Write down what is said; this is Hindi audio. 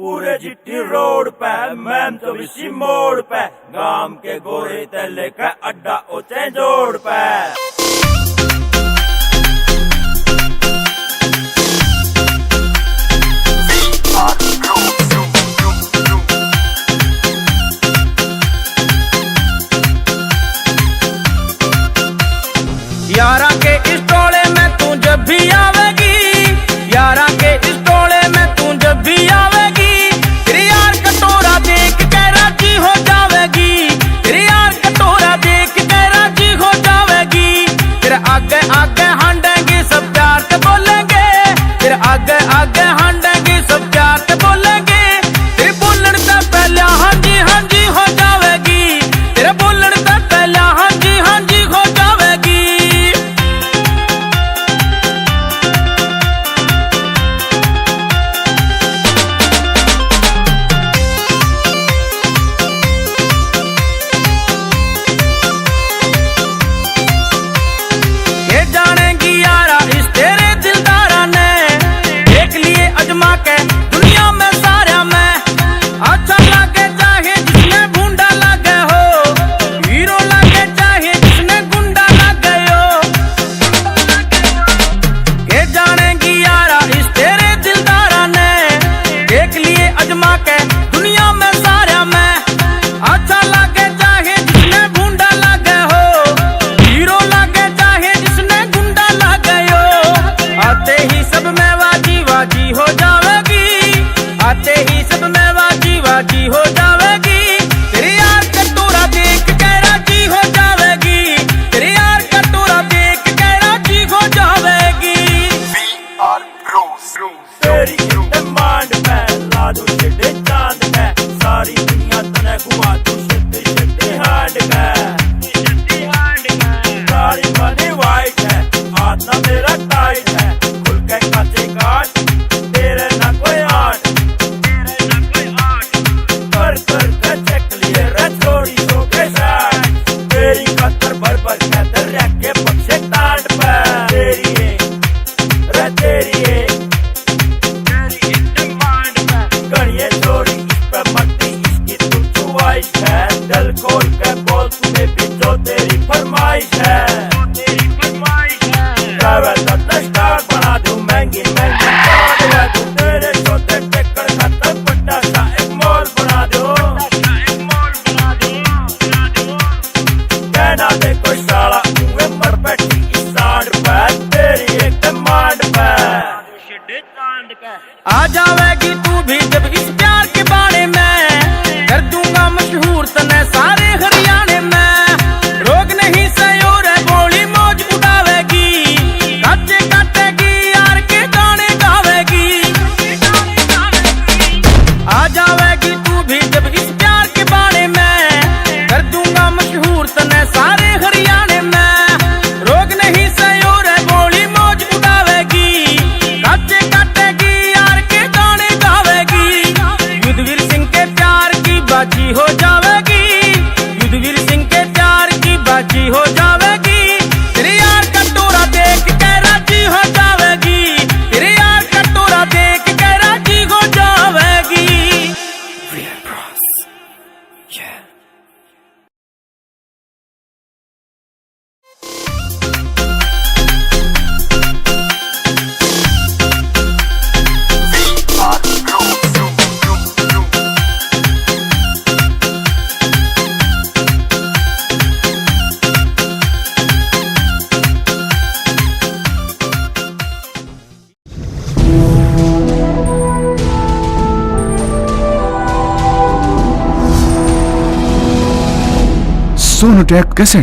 पूरे जिट्टी रोड पे मैम तो इसी मोड़ पे गांव के गोरे तले का अड्डा होते जोड़ पे। यारा के इस टोले में तू जब भी आवेगी, यारा के इस टोले में तू जब भी आवेगी, तेरे यार कटोरा देख के राजी हो जावेगी, तेरे यार कटोरा देख के राजी हो जावेगी। तेरे आगे आगे हांडेंगे सब प्यार से बोलेंगे, तेरे आगे आगे हांडेंगे सब प्यार से बोलेंगे। तेरे बोलने से पहले हाँ जी हो जावेगी, तेरे बोलने से पहले हाँ जी हो जावेगी। जी हो जावेगी, तेरे यार कटोरा देख के राजी हो जावेगी, तेरे यार कटोरा देख के राजी हो जावेगी। तेरी डिमांड पे ला दो चिट्टे चांद पे, सारी दुनिया तने घुमा दो शिट्टे शिट्टे हांड पे। सारी मनी वाइट है, हाथ ना मेरा टाइट है, खुल के काटे काट तेरे ना कोई आट। कर कर चेक लिए रे थोड़ी सो के साथ, तेरी कतर भर भर के दर्या के पक्षे तांड पे। तेरी रे तेरी डिमांड पे गणिये थोड़ी इस पे मट्टी इसकी तू चुवाइश है, दिल खोल के बोल तुम्हें भी जो तेरी फरमाइश है। ट्रैवल का स्टार बना दूं महंगी महंगी कार ले दूं, तेरे छोटे टेक्कर खातर बड़ा सा एक मॉल बना दूं। कहना दे कोई साला उए मर बैठी इस सांड पे, तेरी एक डिमांड पे। आ जावेगी तू भी जब इस प्यार के बारे में, कर दूंगा मशहूर तने सारे हरियाणे में। रोग नहीं सयोर है बोली मौज उड़ावेगी, काटे काटेगी यार के गाने गावेगी। आ जावेगी तू भी जब इस प्यार के बारे में, कर दूंगा मशहूर तने सारे हरियाणे में। रोग नहीं सयोर है बोली मौज उड़ावेगी, काटे काटेगी यार के गाने गावेगी। युद्धवीर सिंह के प्यार की बाजी हो जावेगी, युद्धवीर सिंह के प्यार की बाजी हो जावेगी। तेरे यार कटोरा देख के राजी हो जावेगी, तेरे यार कटोरा देख के राजी हो जावेगी। सोनोटेक कैसेट